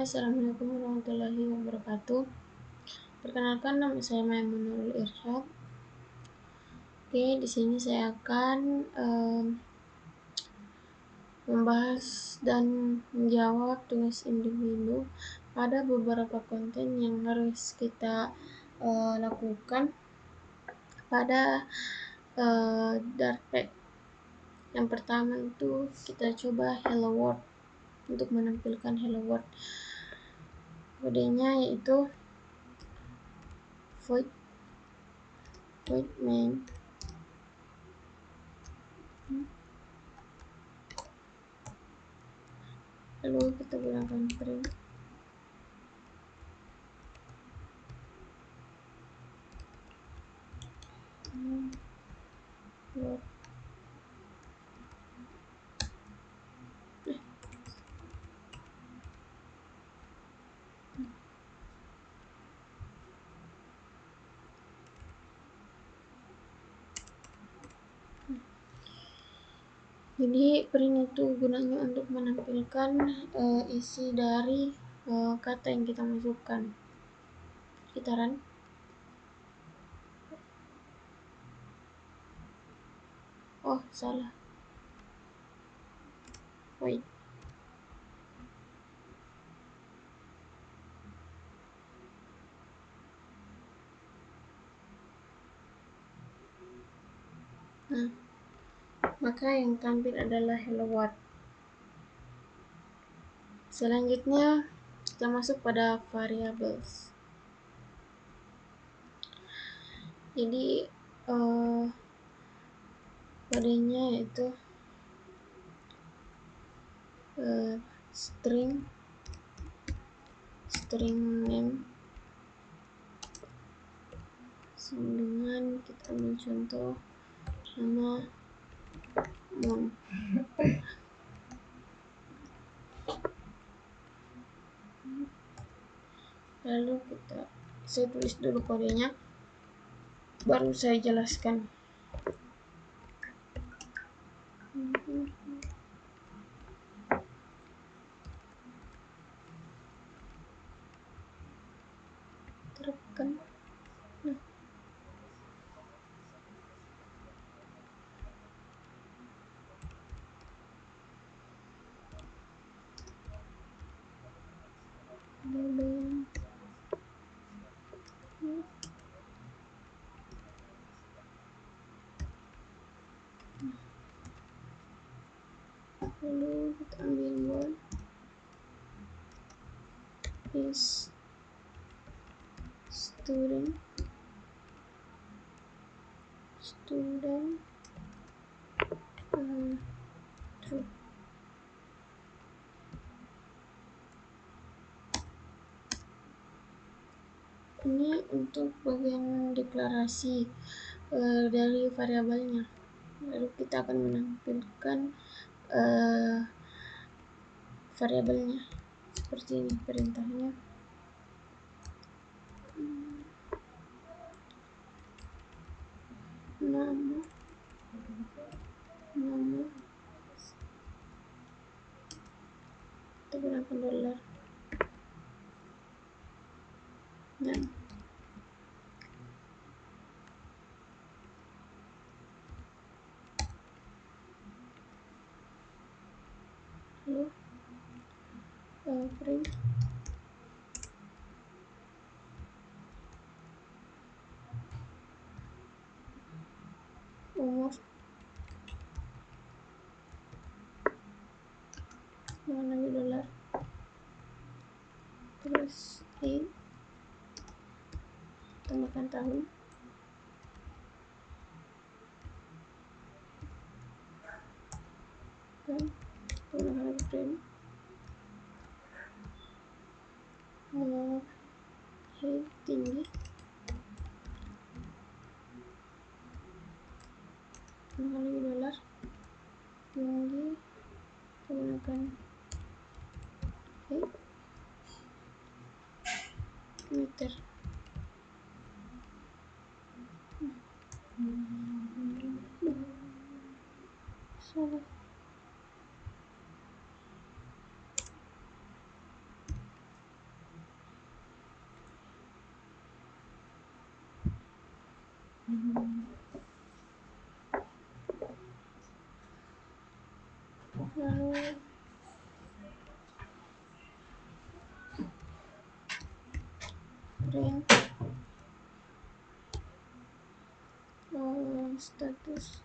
Assalamualaikum warahmatullahi wabarakatuh. Perkenalkan, nama saya Maimunul Irsyad. Oke, di sini saya akan membahas dan menjawab tugas individu pada beberapa konten yang harus kita lakukan pada Dartpad. Yang pertama itu kita coba Hello World untuk menampilkan Hello World. Kodenya yaitu void main lalu kita gunakan print world. Jadi print itu gunanya untuk menampilkan isi dari kata yang kita masukkan. Kita run. Oh, salah. Wait. Nah, maka yang tampil adalah hello world. Selanjutnya kita masuk pada variables. Jadi kodenya yaitu string name sama dengan kita ambil contoh nama Mon. Lalu saya tulis dulu kodenya, baru saya jelaskan. Terapkan. Lalu kita ambil word is student true. Ini untuk bagian deklarasi dari variabelnya. Lalu kita akan menampilkan variabelnya seperti ini perintahnya. Nama kita gunakan $. Dan lalu print umur mana $, terus tambahkan tahun, dan gunakan print height tinggi, gunakan lagi tinggi, gunakan height meter. Salah. lalu print status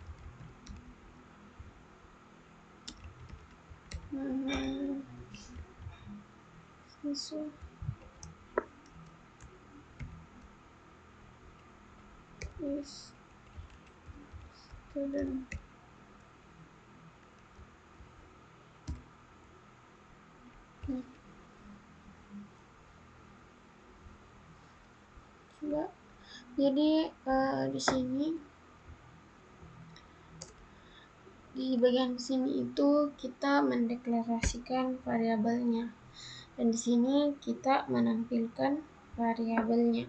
nama siswa is student. Nah, coba jadi di sini di bagian sini itu kita mendeklarasikan variabelnya, dan di sini kita menampilkan variabelnya,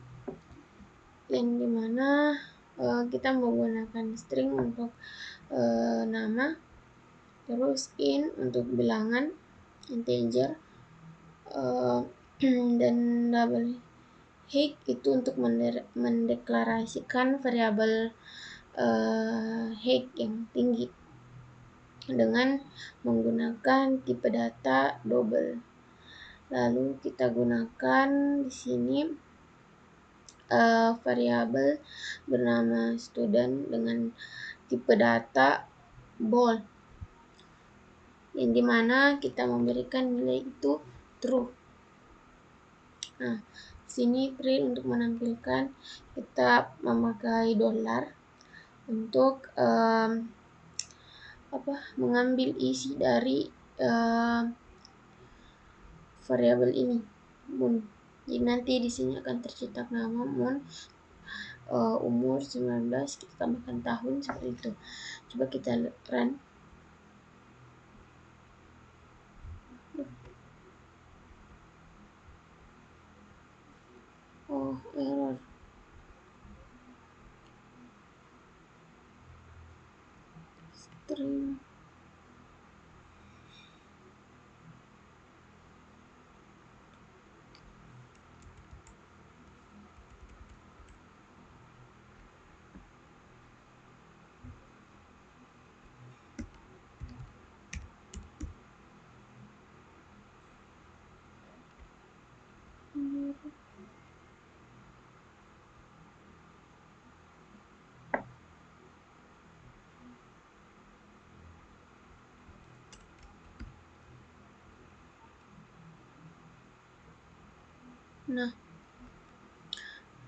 yang dimana kita menggunakan string untuk nama, terus in untuk bilangan integer, dan double hig itu untuk mendeklarasikan variabel hig yang tinggi dengan menggunakan tipe data double. Lalu kita gunakan di sini variabel bernama student dengan tipe data bold, yang dimana kita memberikan nilai itu true. Nah, sini print untuk menampilkan kita memakai dollar untuk mengambil isi dari variabel ini Moon. Jadi nanti di sini akan tercetak nama Moon, umur 19, kita tambahkan tahun seperti itu. Coba kita run. Oh, error. String. Nah,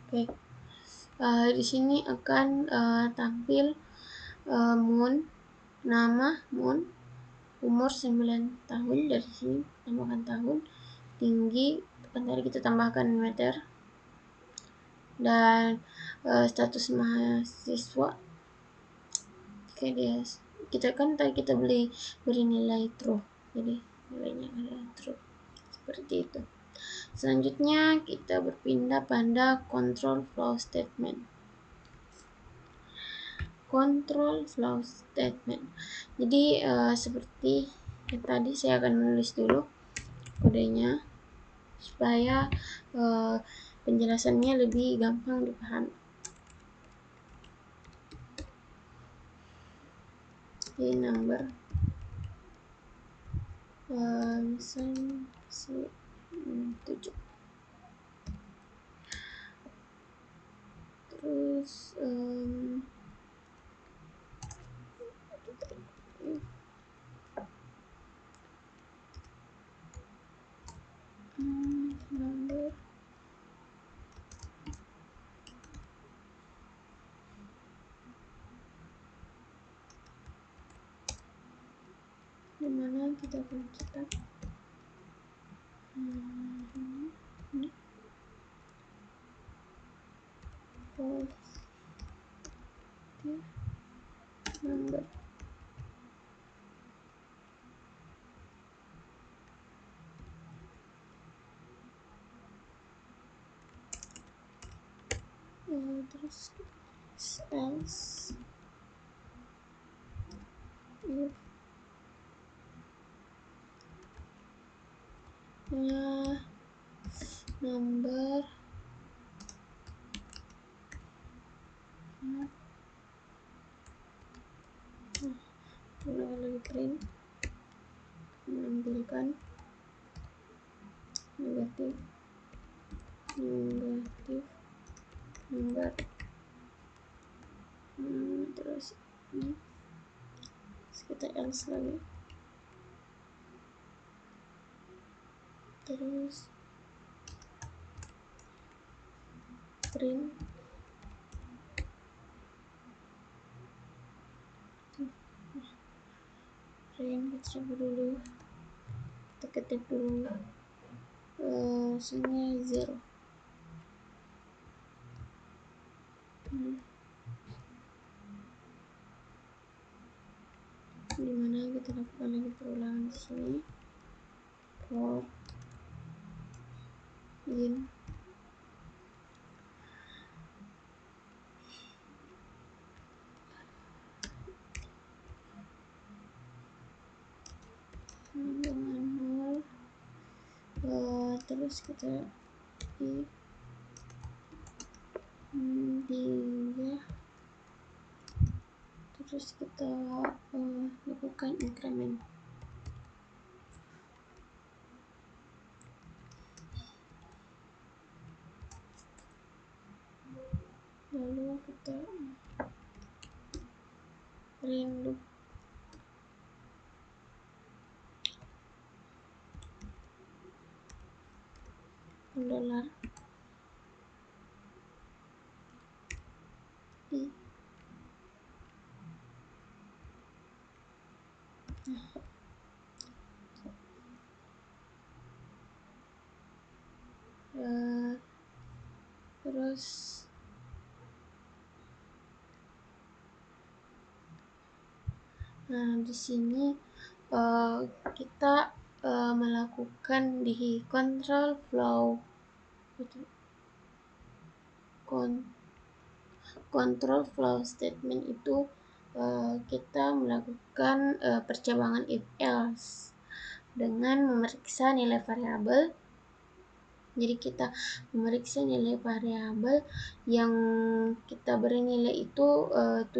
oke. Di sini akan tampil Moon, nama Moon, umur 9 tahun, dari sini tambahkan tahun, tinggi kan tadi kita tambahkan meter, dan status mahasiswa. Oke, kita kan tadi kita beri nilai true, jadi nilainya adalah true seperti itu. Selanjutnya kita berpindah pada control flow statement. Control flow statement. Jadi seperti yang tadi, saya akan menulis dulu kodenya supaya penjelasannya lebih gampang dipahami. Jadi number misalnya 7. Terus number dimana kita akan cetak ini positive number. Terus else if number negatif number. Terus ini kita else lagi, terus print kita coba dulu, kita ketik dulu hasilnya 0. Dimana kita lakukan lagi perulangan di sini, for in dengan 0, terus kita i 3, terus kita lakukan increment. Lalu kita print loop $i. Terus di sini kita melakukan di control flow control flow statement itu kita melakukan percabangan if else dengan memeriksa nilai variabel. Jadi kita memeriksa nilai variabel yang kita beri nilai itu 7,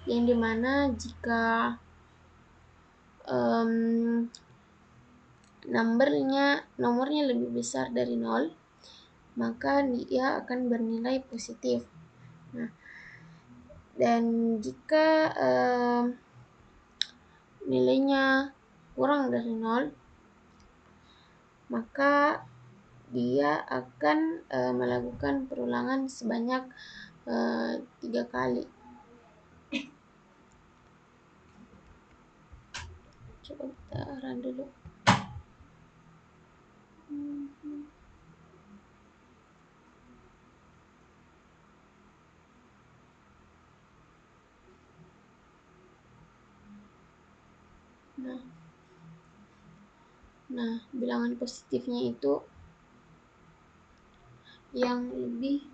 yang dimana jika nomornya lebih besar dari 0, maka dia akan bernilai positif. Nah, dan jika nilainya kurang dari 0, maka dia akan melakukan perulangan sebanyak 3 kali. Coba kita run dulu. Nah, bilangan positifnya itu yang lebih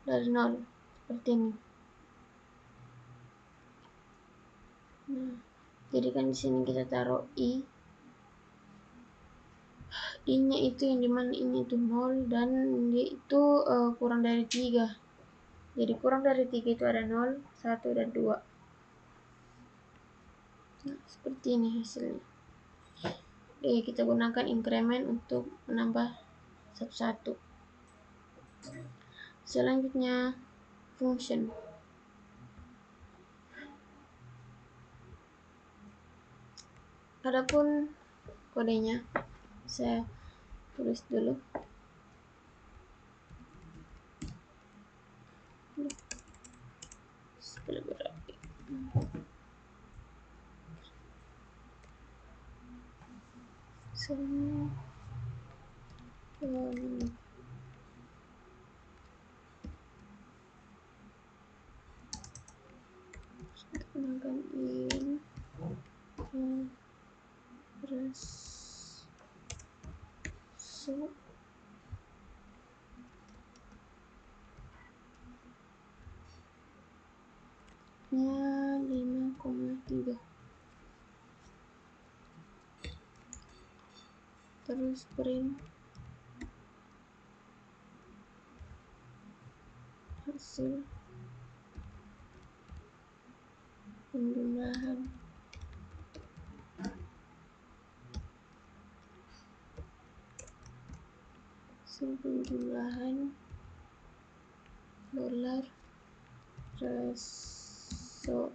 dari 0, seperti ini. Nah, jadi kan di sini kita taruh i-nya itu yang dimana ini itu 0 dan dia itu kurang dari 3. Jadi kurang dari 3 itu ada 0, 1, dan 2. Nah, seperti ini hasilnya. Oke, kita gunakan increment untuk menambah satu-satu. Selanjutnya function. Adapun kodenya saya tulis dulu. Lebih rapi. Gunakan in terus nya 5,3. Terus print hasil penjumlahan hasil penjumlahan dolar reso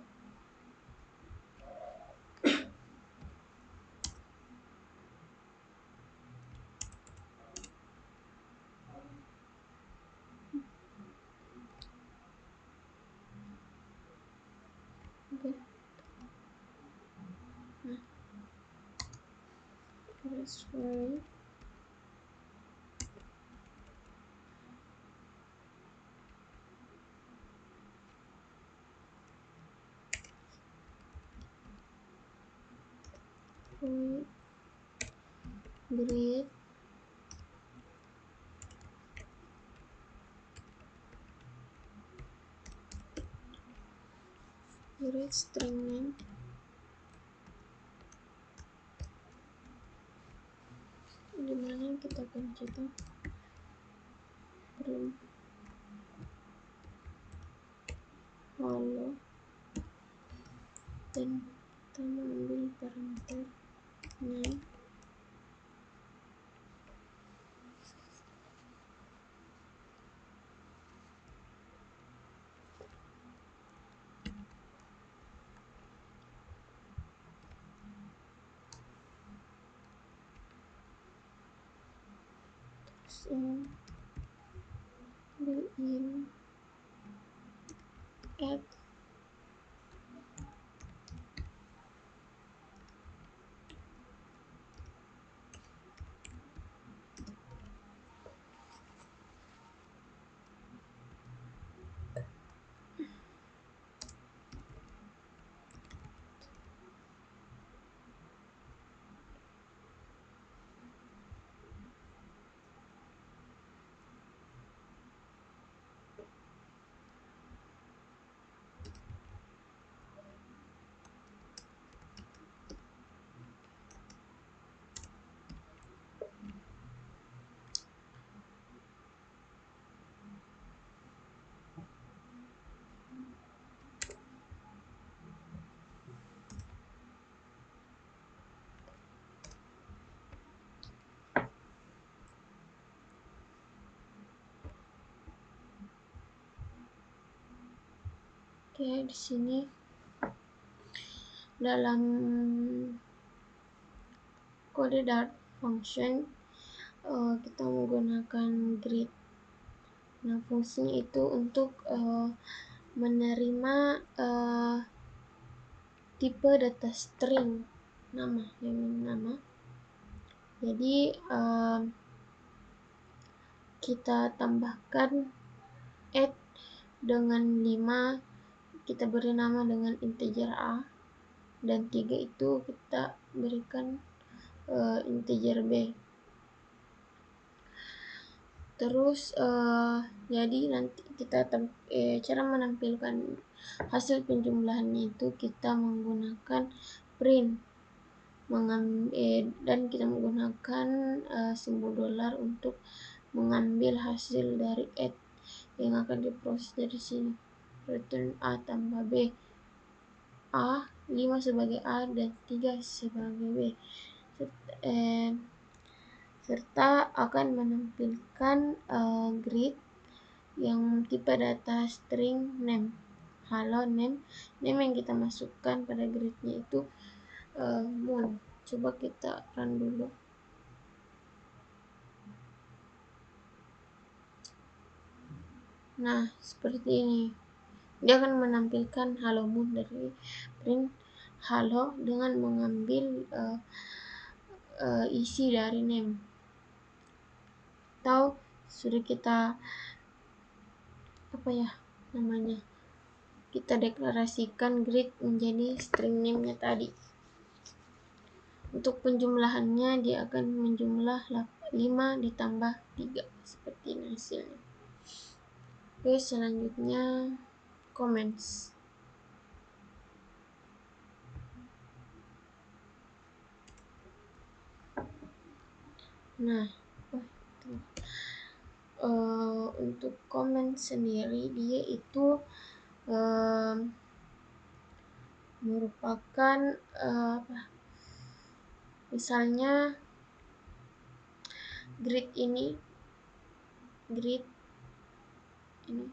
okay. Transfer point grade string name dimana kita akan cetak print halo dan kita mengambil parameter name and built-in add di sini dalam kode Dart function kita menggunakan grid. Nah, fungsinya itu untuk menerima tipe data string nama. Jadi kita tambahkan add dengan 5, kita beri nama dengan integer a, dan 3 itu kita berikan integer b. Terus jadi nanti kita cara menampilkan hasil penjumlahannya itu kita menggunakan print dan kita menggunakan simbol dolar untuk mengambil hasil dari add yang akan diproses dari sini. Return a tambah b, a 5 sebagai a dan 3 sebagai b, serta akan menampilkan grid yang tipe data string name. Halo name yang kita masukkan pada gridnya itu moon. Coba kita run dulu. Nah, seperti ini. Dia akan menampilkan halo moon dari print halo dengan mengambil isi dari name. Atau sudah kita kita deklarasikan grid menjadi string name-nya tadi. Untuk penjumlahannya dia akan menjumlah 5 ditambah 3 seperti ini hasilnya. Oke, selanjutnya comments. Nah, untuk comment sendiri dia itu merupakan misalnya grid ini grid ini.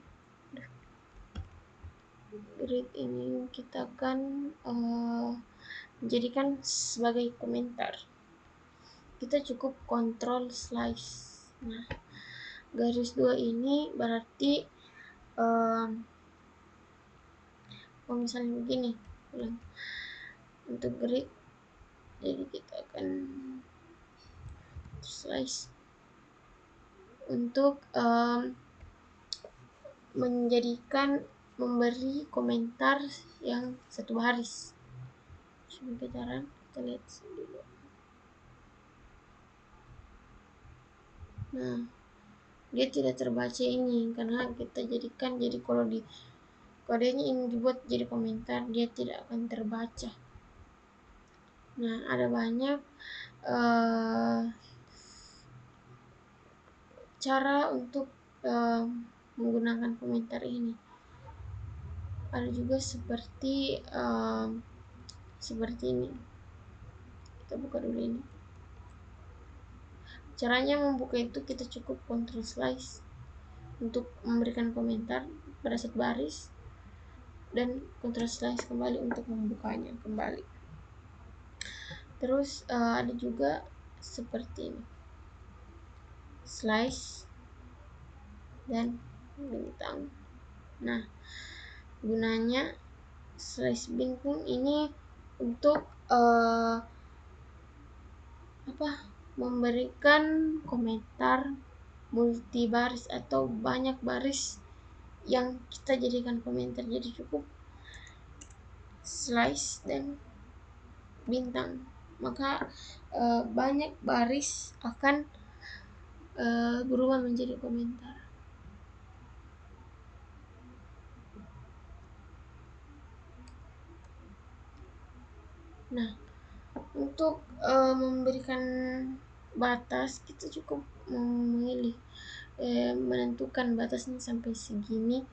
Grid ini kita akan jadikan sebagai komentar. Kita cukup kontrol slice. Nah, garis 2 ini berarti kalau misalnya begini untuk grid, jadi kita akan slice untuk memberi komentar yang satu baris. Sebentar, kita lihat dulu. Nah, dia tidak terbaca ini karena kita jadikan, jadi kalau di kodenya ini dibuat jadi komentar, dia tidak akan terbaca. Nah, ada banyak cara untuk menggunakan komentar ini. Ada juga seperti ini. Kita buka dulu ini. Caranya membuka itu kita cukup Ctrl slice untuk memberikan komentar pada satu baris dan Ctrl slice kembali untuk membukanya kembali. Terus ada juga seperti ini, slice dan bintang. Nah, gunanya slice bintang ini untuk memberikan komentar multi baris atau banyak baris yang kita jadikan komentar. Jadi cukup slice dan bintang, maka banyak baris akan berubah menjadi komentar. Nah, untuk memberikan batas, kita cukup memilih menentukan batasnya sampai segini.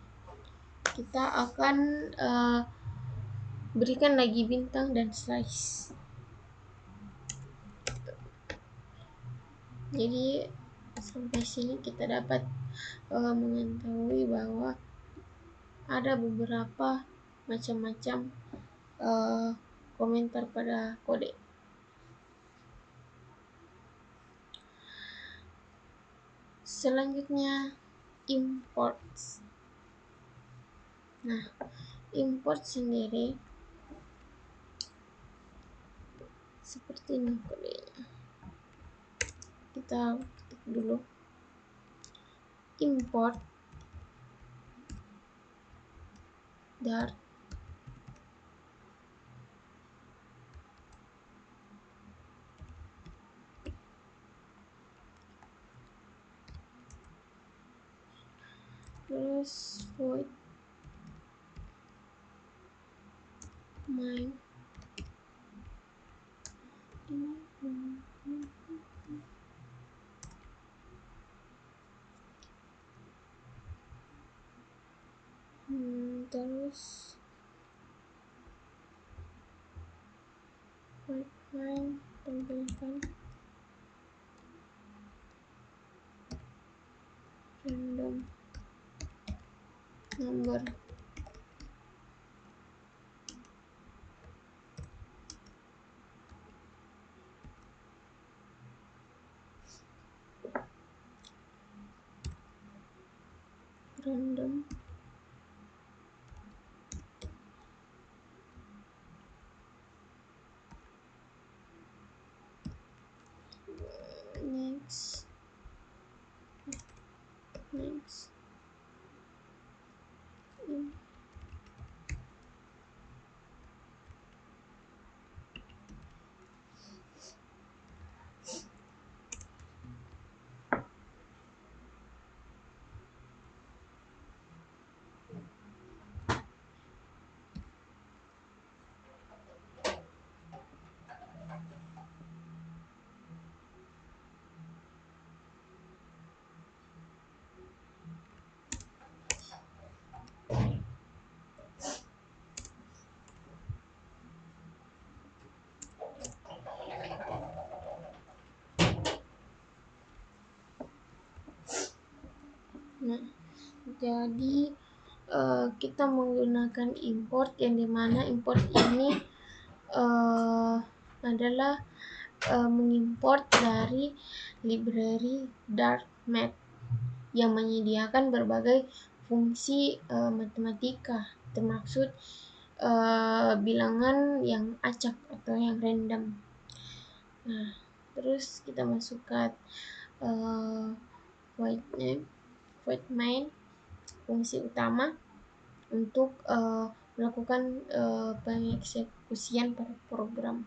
Kita akan berikan lagi bintang dan slice. Jadi sampai sini kita dapat mengetahui bahwa ada beberapa macam-macam komentar pada kode. Selanjutnya import. Nah, import sendiri seperti ini kodenya. Kita ketik dulu import dart terus void main terus void main tampilkan random number. Random next Jadi kita menggunakan import yang dimana import ini adalah mengimport dari library darkmath yang menyediakan berbagai fungsi matematika, termaksud bilangan yang acak atau yang random. Nah, terus kita masukkan void main fungsi utama untuk melakukan pengeksekusian pada program.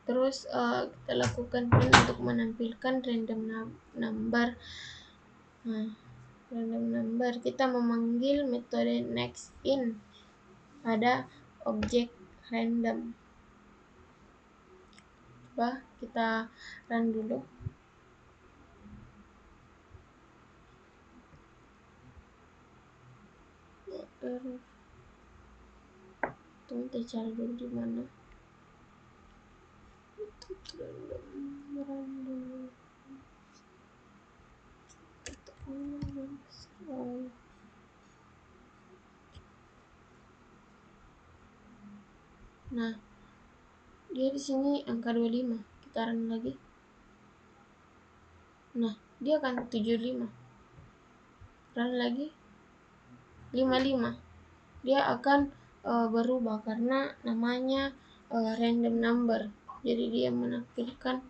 Terus kita lakukan print untuk menampilkan random number. Nah, random number kita memanggil metode nextIn pada objek random. Coba kita run dulu. Tunggu kita cari dulu di mana. Random. Nah, dia di sini angka 25. Kita run lagi. Nah, dia akan 75. Run lagi. 55. Dia akan berubah karena namanya random number. Jadi dia menampilkan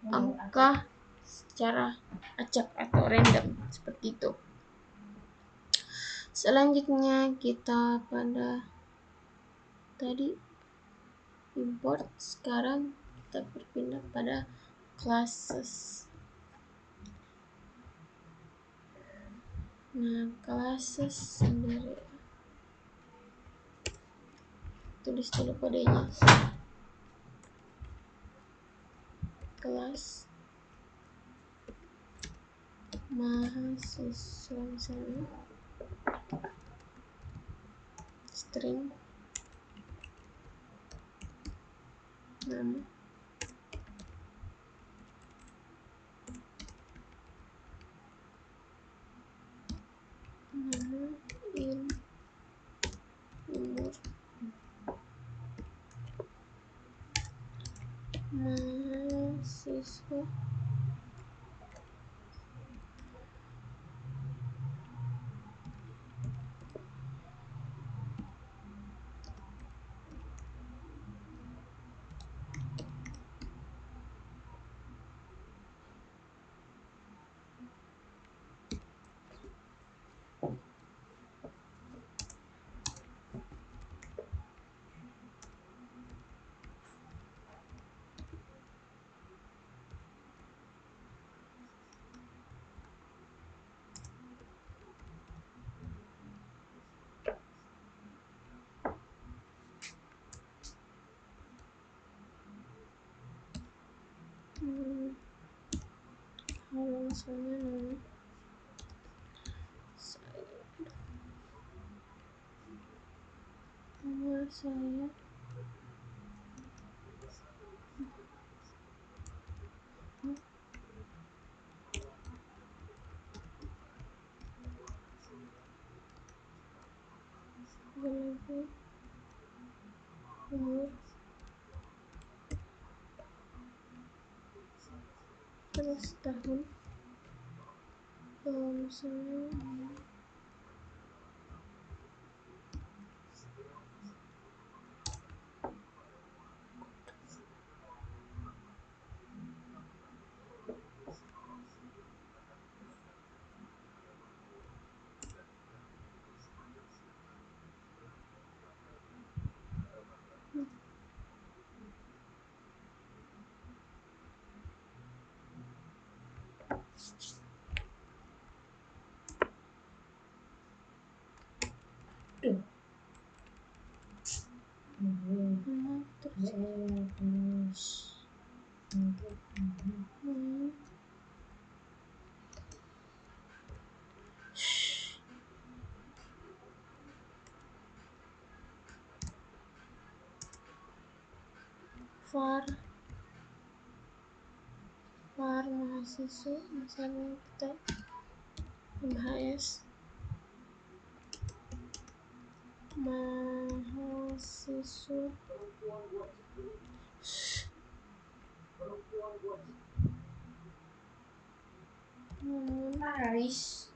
angka secara acak atau random seperti itu. Selanjutnya kita pada tadi import, sekarang kita berpindah pada classes. Nah, classes sendiri tulis dulu kodenya. Kelas mahasiswa misalnya, string nama, umur, mahasiswa, misalnya nama saya lebih umur terus tahun misalnya var mahasiswa, misalnya kita MHS, mahasiswa Paris,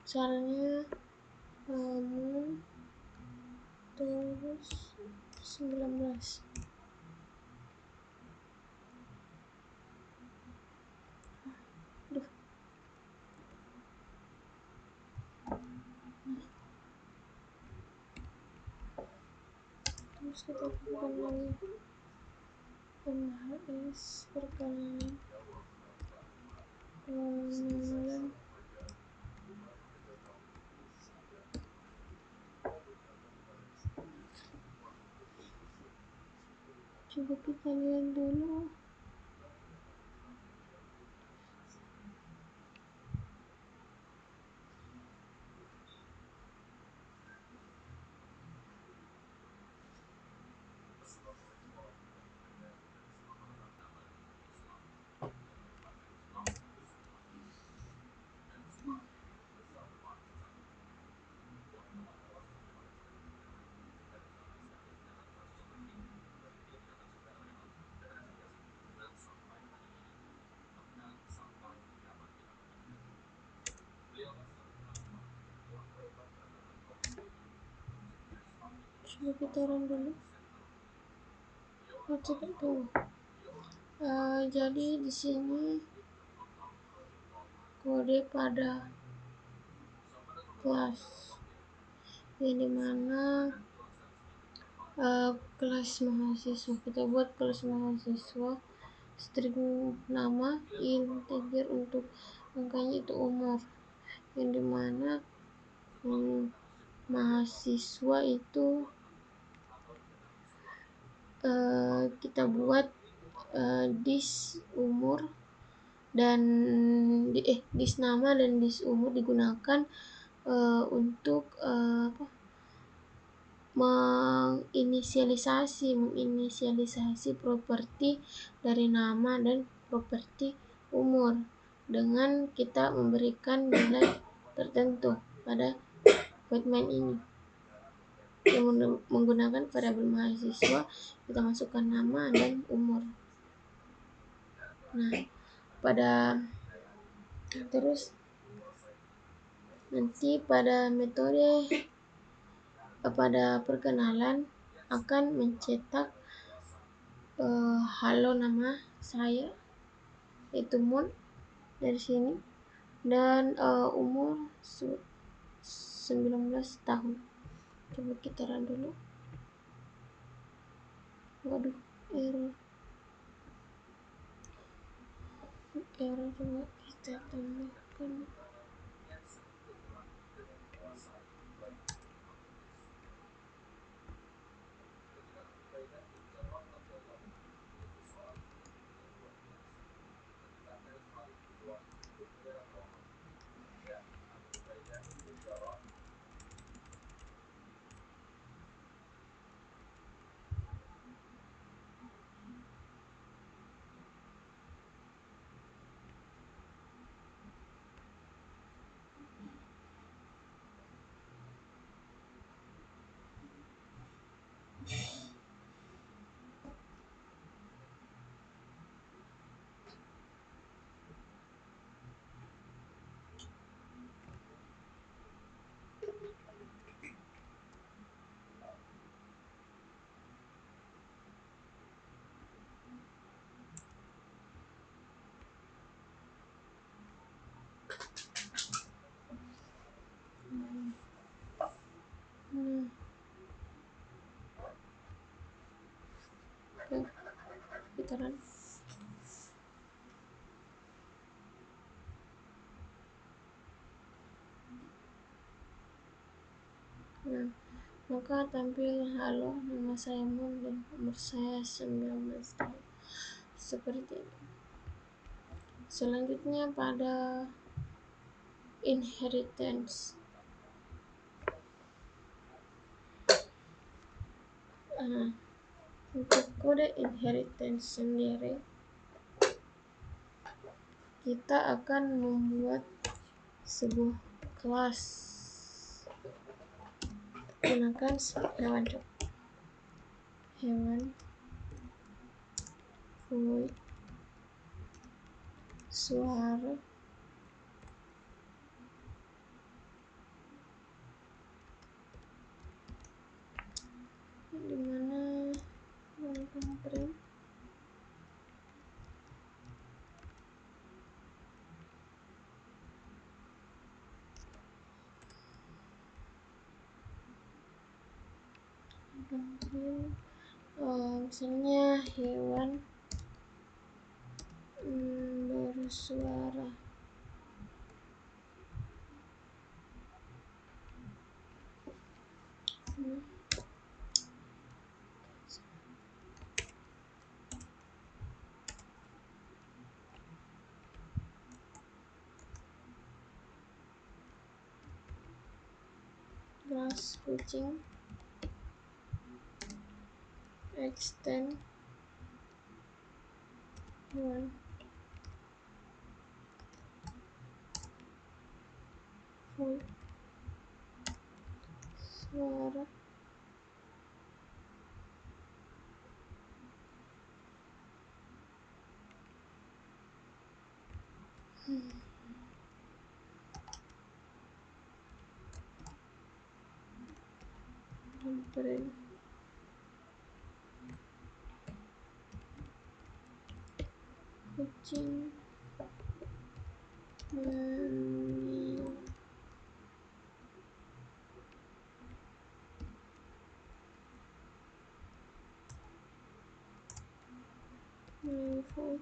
misalnya kamu terus 19. Duh, terus kita bukan lagi MHS perkenalan pengenalan. Coba kita lihat dulu. Coba kita run dulu. Coba dulu. Jadi di sini kode pada kelas, yang dimana kelas mahasiswa, kita buat kelas mahasiswa, string nama integer, untuk angkanya itu umur, yang dimana mahasiswa itu kita buat dis umur dan dis nama dan dis umur digunakan untuk menginisialisasi properti dari nama dan properti umur dengan kita memberikan nilai tertentu pada statement ini. Yang menggunakan variabel mahasiswa, kita masukkan nama dan umur. Nah, terus nanti pada metode pada perkenalan akan mencetak halo nama saya, itu Mun dari sini, dan umur 19 tahun. Coba kita run dulu. Waduh, error. Coba kita tambahkan. Kita run. Nah, maka tampil halo, nama saya Mun dan umur saya 19 tahun, seperti ini. Selanjutnya pada inheritance. Untuk kode inheritance sendiri, kita akan membuat sebuah kelas gunakan hewan void suara dimana menggunakan print misalnya hewan bersuara. Kelas kucing extend hewan void suara print kucing meow void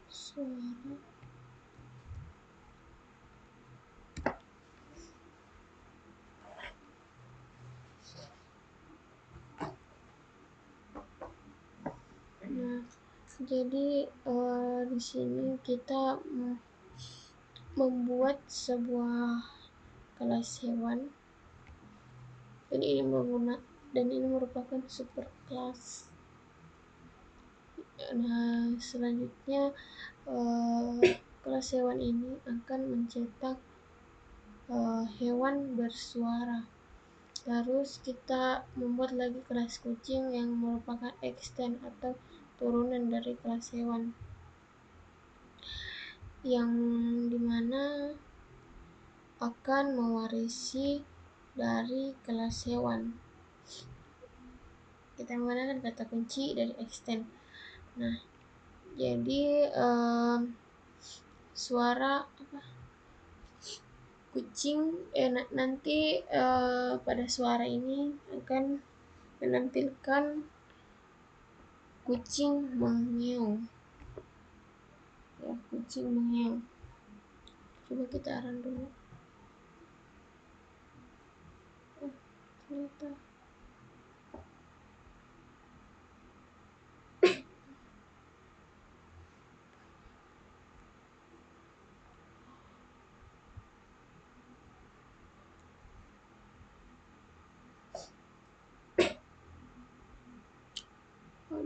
suara. Nah, jadi di sini kita membuat sebuah kelas hewan, dan ini merupakan super kelas. Nah, selanjutnya kelas hewan ini akan mencetak hewan bersuara. Terus kita membuat lagi kelas kucing yang merupakan extend atau turunan dari kelas hewan, yang dimana akan mewarisi dari kelas hewan. Kita menggunakan kata kunci dari extend. Nah, jadi suara kucing nanti pada suara ini akan menampilkan kucing mengeong. Ya, kucing mengeong. Coba kita run dulu. Ternyata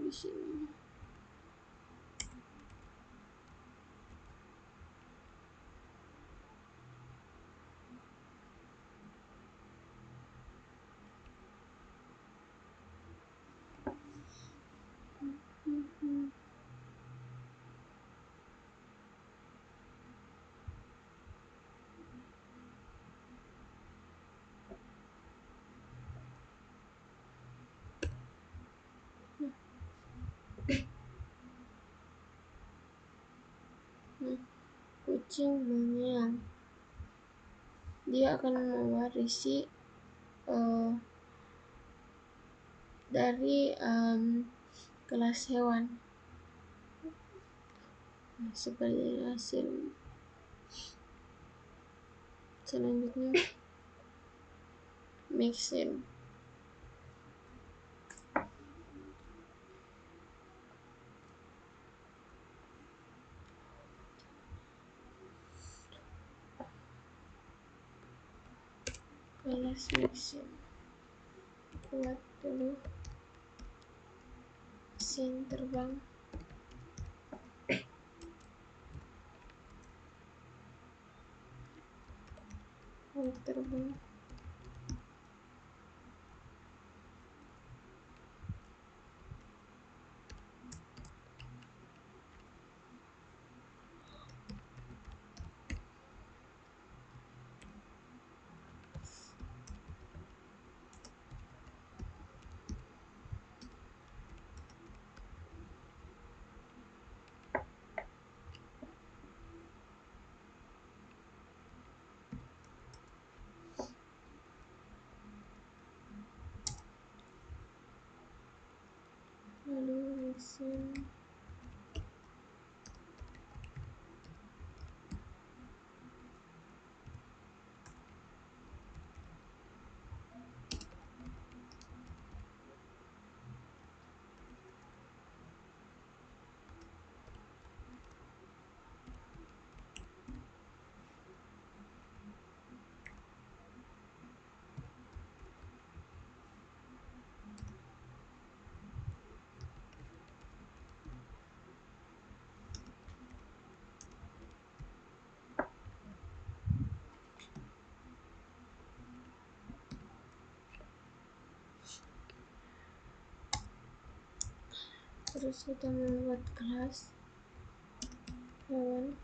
di sini. Kucing mengeong, dia akan mewarisi dari kelas hewan. Seperti hasil selanjutnya make sense. kelas mixin, buat dulu mesin terbang. Buat terbang. Lalu mesin terus kita membuat kelas hewan.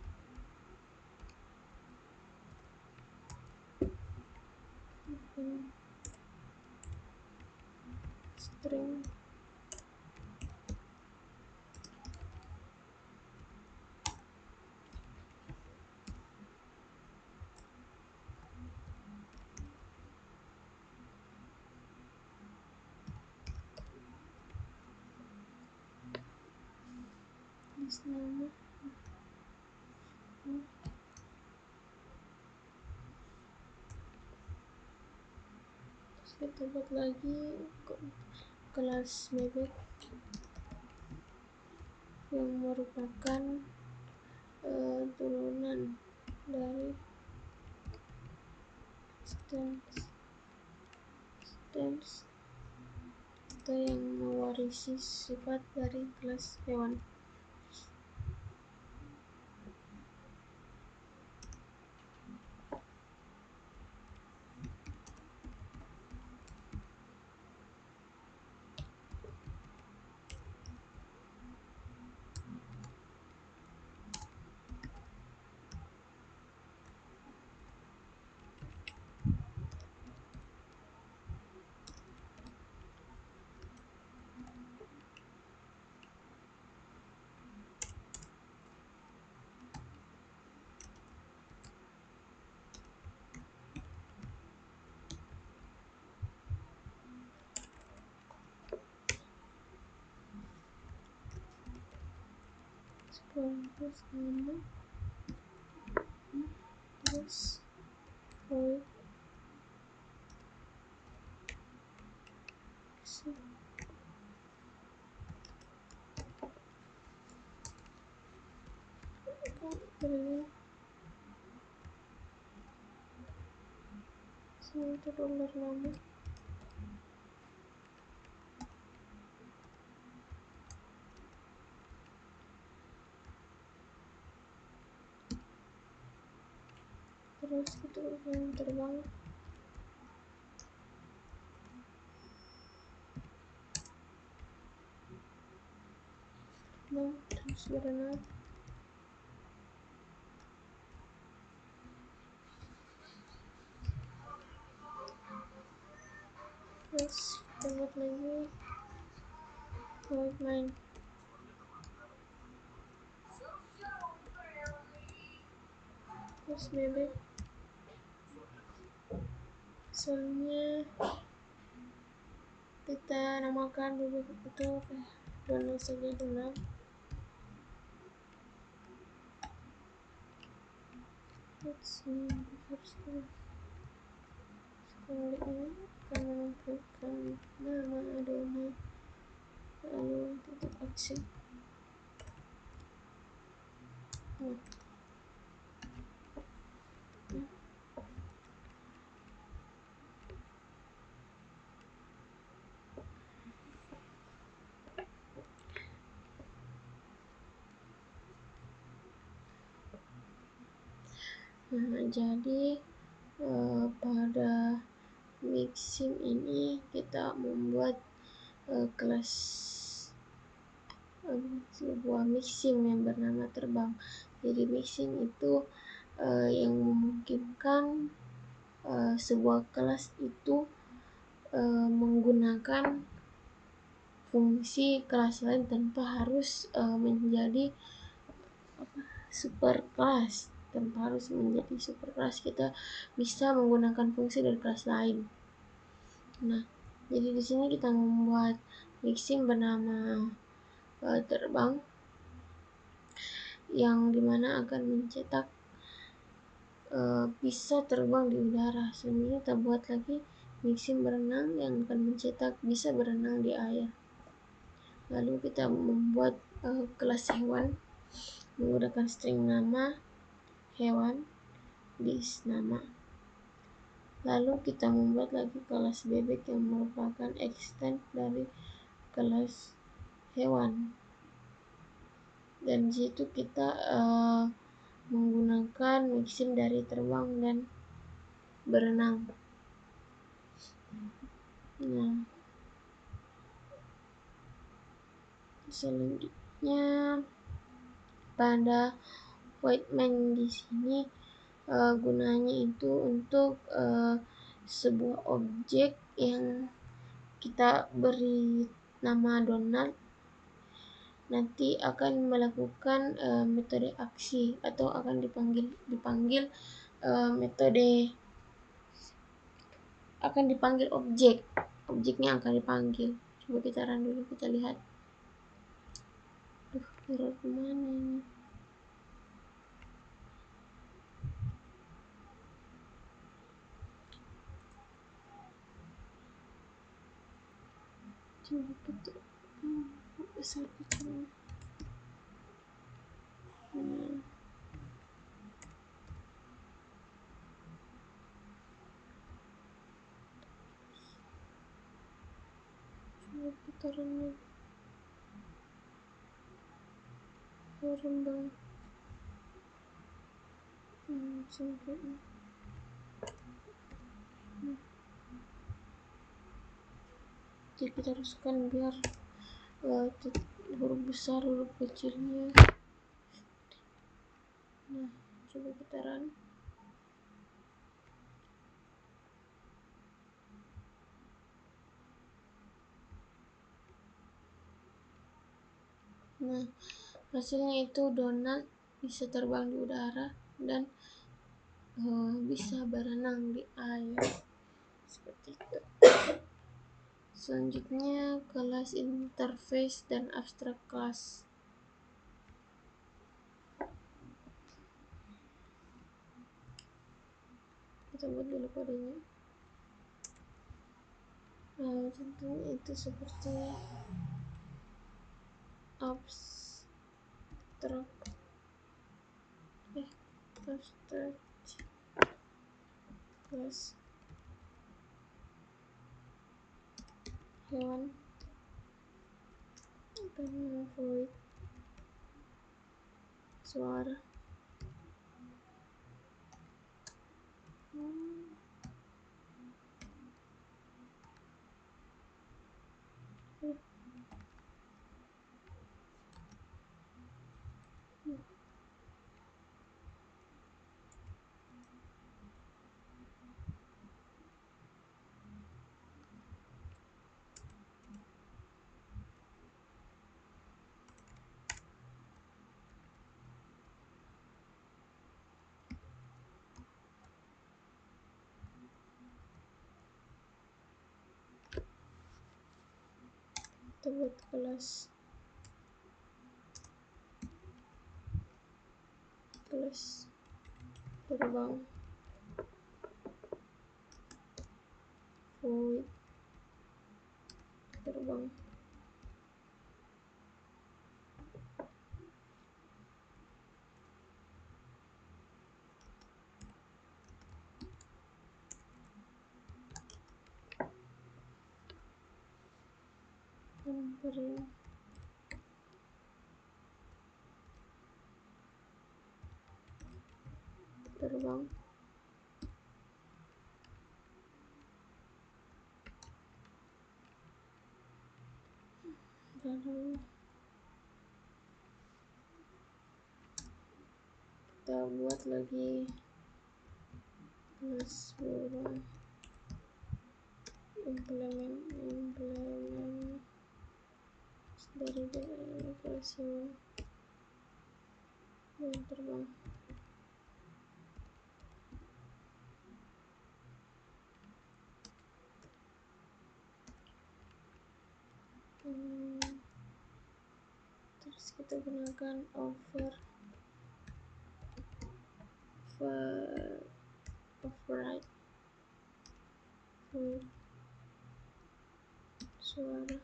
String list nama. Terus kita buat lagi kelas bebek yang merupakan turunan dari stance atau yang mewarisi sifat dari kelas hewan. Terus nama, terus void itu dolar nama. Terus kita yang terbang. Nah, terus berenang. Terus kita buat lagi void main. Terus bebek soalnya kita namakan bebek itu Donald saja Donald. Let's see, harusnya sebaliknya akan menampilkan nama Donald lalu titik aksi. Nah, jadi pada mixing ini kita membuat kelas sebuah mixing yang bernama terbang. Jadi mixing itu yang memungkinkan sebuah kelas itu menggunakan fungsi kelas lain tanpa harus menjadi super kelas. Tanpa harus menjadi super kelas, kita bisa menggunakan fungsi dari kelas lain. Nah, jadi di sini kita membuat mixing bernama terbang, yang dimana akan mencetak bisa terbang di udara. Selanjutnya kita buat lagi mixing berenang yang akan mencetak bisa berenang di air. Lalu kita membuat kelas hewan menggunakan string nama hewan dis nama. Lalu kita membuat lagi kelas bebek yang merupakan extend dari kelas hewan. Dan situ kita menggunakan mixing dari terbang dan berenang. Nah, selanjutnya pada void main di sini gunanya itu untuk sebuah objek yang kita beri nama Donald nanti akan melakukan metode aksi atau akan dipanggil metode akan dipanggil objeknya akan dipanggil. Coba kita run dulu, kita lihat. Error kemana ini? Coba kita besar itu. Coba kita run rembang sampai jadi kita haruskan biar huruf besar huruf kecilnya. Nah, coba kita run. Nah, hasilnya itu Donald bisa terbang di udara dan bisa berenang di air seperti itu. Selanjutnya kelas interface dan abstract class. Kita buat dulu kodenya. Nah, contohnya itu seperti abstract class hewan dan void suara. Kita buat kelas terbang void terbang. Kita terbang. Lalu kita buat lagi kelas burung, implement dari kelas yang terbang. Terus kita gunakan override void suara.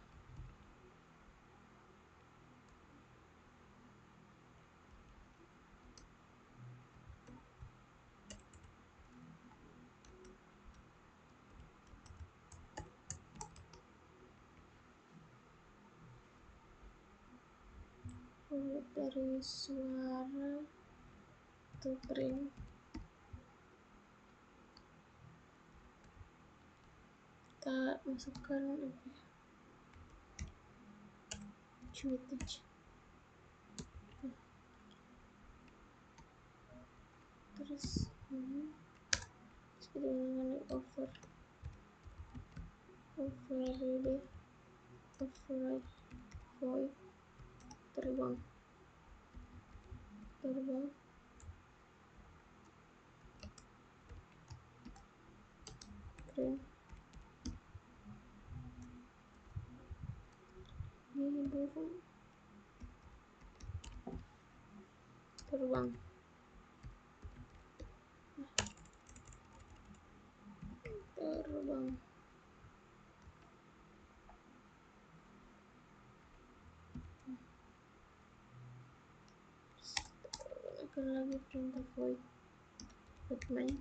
Void dari suara to print. Kita masukkan tweetage. Terus kita gunakan override void terbang print. Ini burung terbang. Gunakan lagi perintah void main.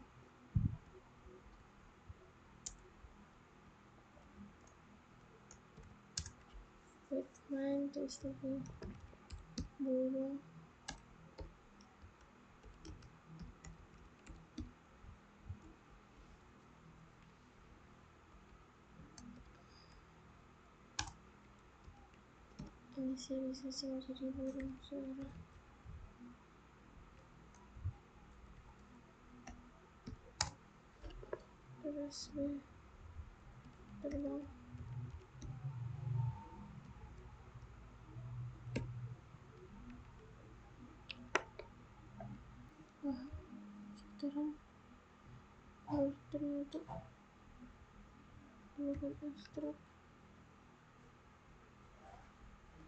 Terus lagi burung inisialisasi menjadi burung suara. Terus terbang. Sekarang harus ternyata bukan abstrak.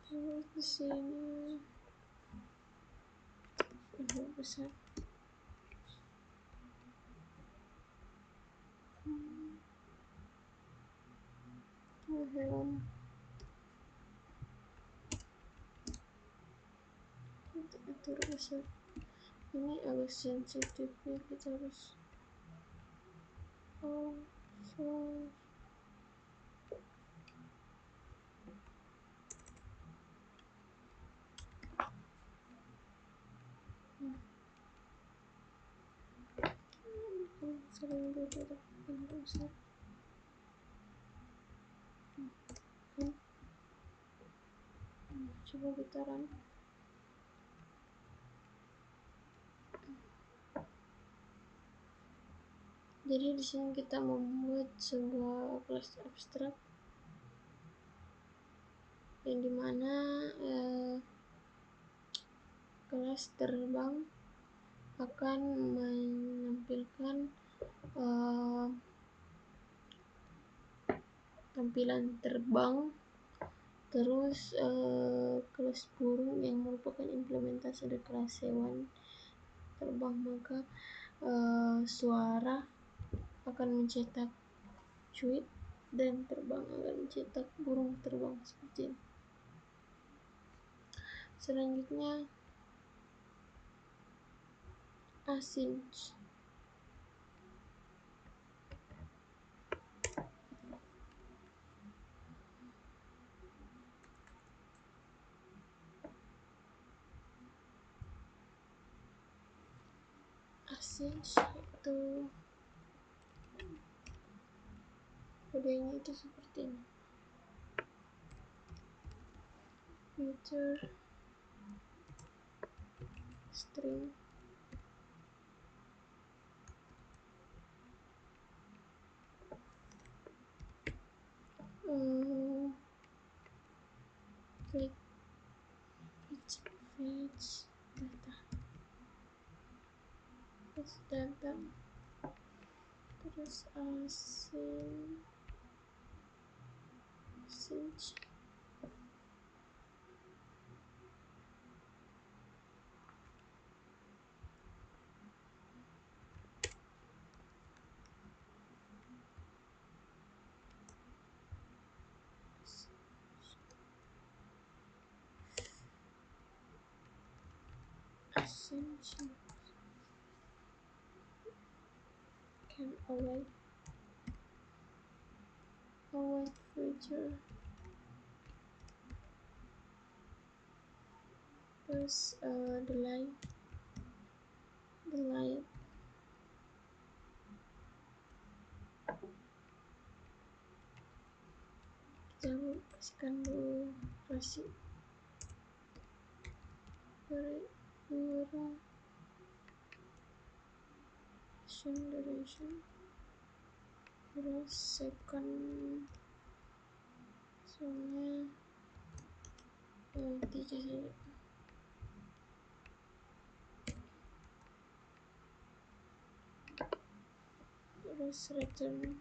Terus di sini lebih besar. Hewan kita atur besar. Ini agak sensitif ya, kita harus sering berbeda besar. Coba kita run. Jadi di sini kita membuat sebuah kelas abstrak yang dimana kelas terbang akan menampilkan tampilan terbang. Terus kelas burung yang merupakan implementasi dari kelas hewan terbang, maka suara akan mencetak tweet dan terbang akan mencetak burung terbang seperti ini. Selanjutnya async. Async itu kodenya itu seperti ini. Future string fetch data terus async can await future terus delay kita kasihkan durasi duration terus second soalnya 3 saja. Terus return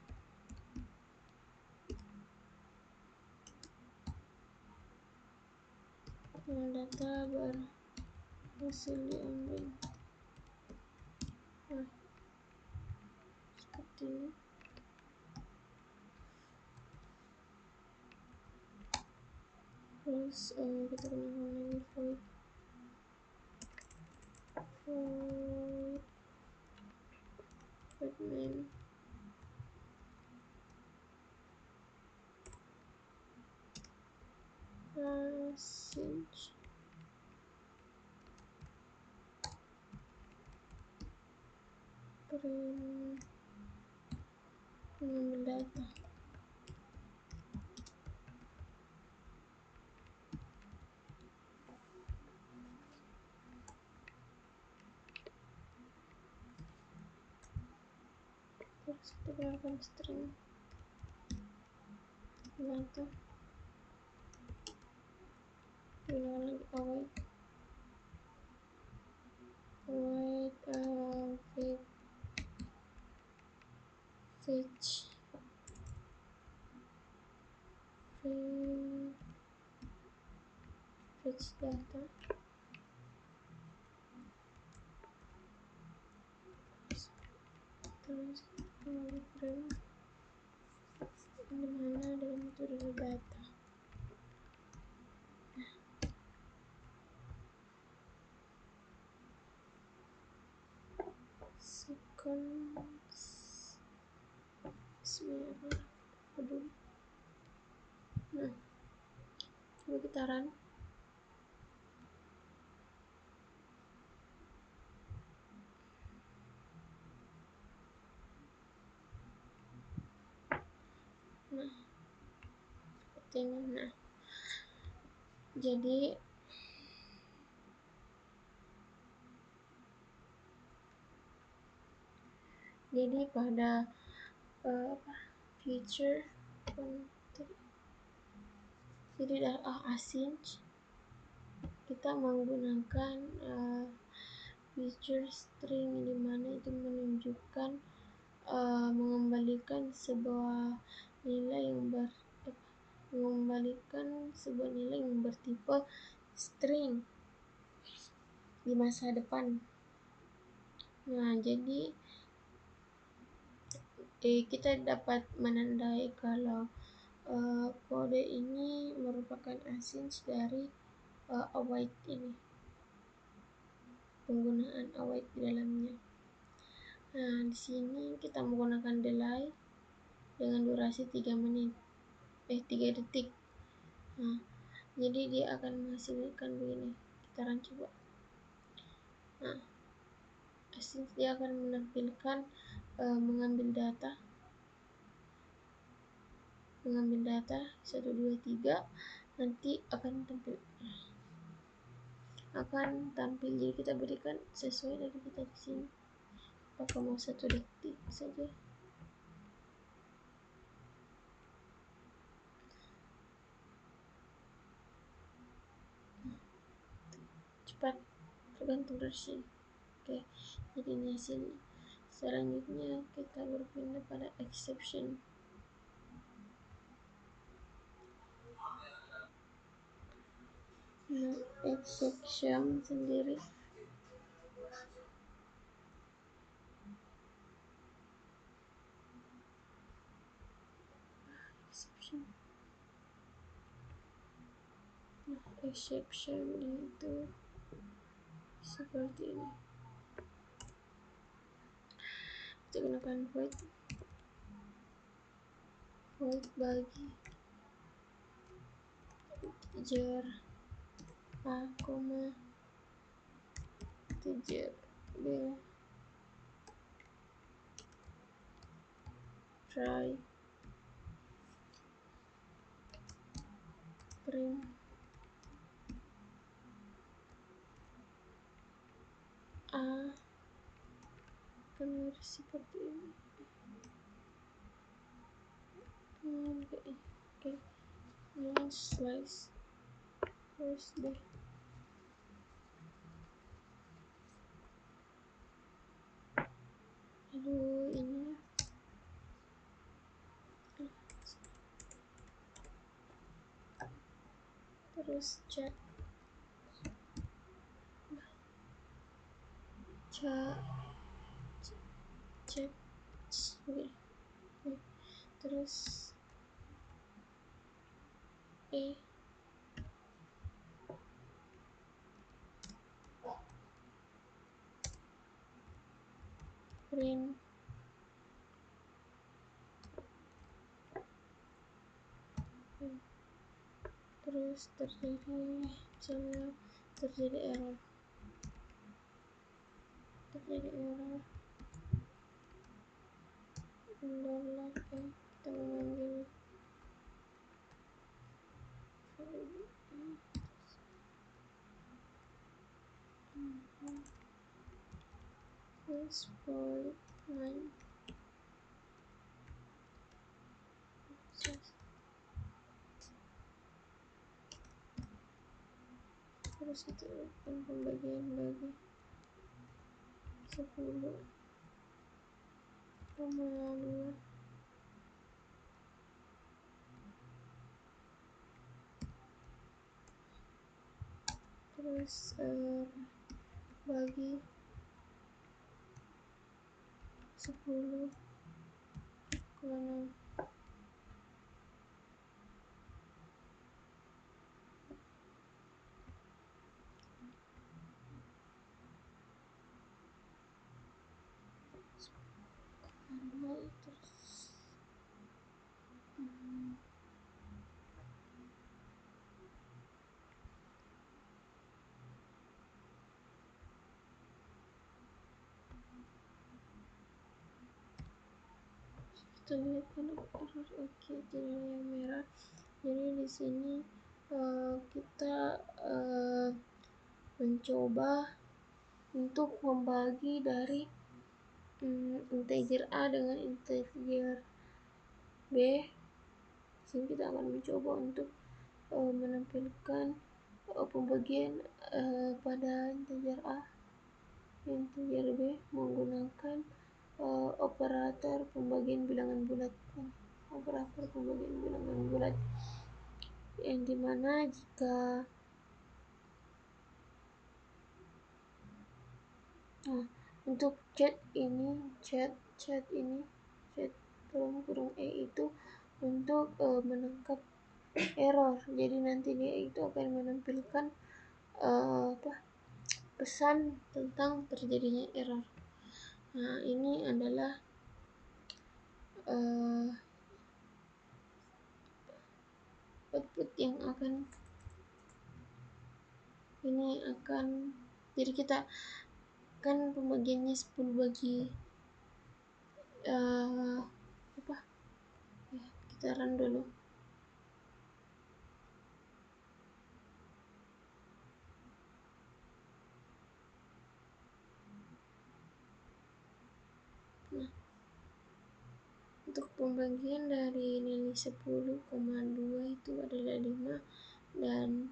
data berhasil diambil. Nah, seperti ini. Terus kita gunakan lagi void main async print mengambil data. Terus kita gunakan string data, gunakan lagi await fetch data terus print dimana dalam metode data. Sequence peduli. Nah, coba kita run. Nah, seperti ini. Nah, jadi pada future jadi async kita menggunakan feature string di mana itu menunjukkan mengembalikan sebuah nilai yang bertipe string di masa depan. Nah, jadi kita dapat menandai kalau kode ini merupakan async dari await ini, penggunaan await di dalamnya. Nah, di sini kita menggunakan delay dengan durasi 3 detik. Nah, jadi dia akan menghasilkan begini. Kita run coba. Nah, dia akan menampilkan mengambil data 1 2 3, nanti akan tampil. Jadi kita berikan sesuai dari kita di sini, apakah mau 1 detik saja. Cepat, tergantung dari sini. Oke, jadi ini hasilnya. Selanjutnya kita berpindah pada exception. Nah, exception sendiri exception itu seperti ini. Kita gunakan void bagi integer a, integer b, try, print a akan seperti ini. Oke, ini slice first deh. Lalu ini terus cek terus print terus terjadi error kita memanggil void 9 terus itu pembagian bagi 10 2, terus bagi 10 ke 6. Terus kita lihat error. Oke, jadi yang merah. Jadi di sini kita mencoba untuk membagi dari integer A dengan integer B. Sini kita akan mencoba untuk menampilkan pembagian pada integer A integer B menggunakan operator pembagian bilangan bulat. Yang dimana jika untuk chat dalam kurung itu untuk menangkap error. Jadi nanti dia itu akan menampilkan pesan tentang terjadinya error. Nah, ini adalah output yang akan jadi kita kan pembagiannya 10 bagi apa ya, kita run dulu. Nah, untuk pembagian dari nilai 10,2 itu adalah 5, dan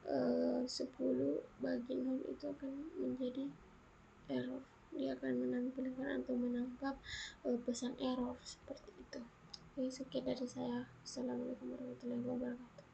10 bagi 0 itu akan menjadi error. Dia akan menampilkan atau menangkap pesan error seperti itu. Oke, sekian dari saya. Assalamualaikum warahmatullahi wabarakatuh.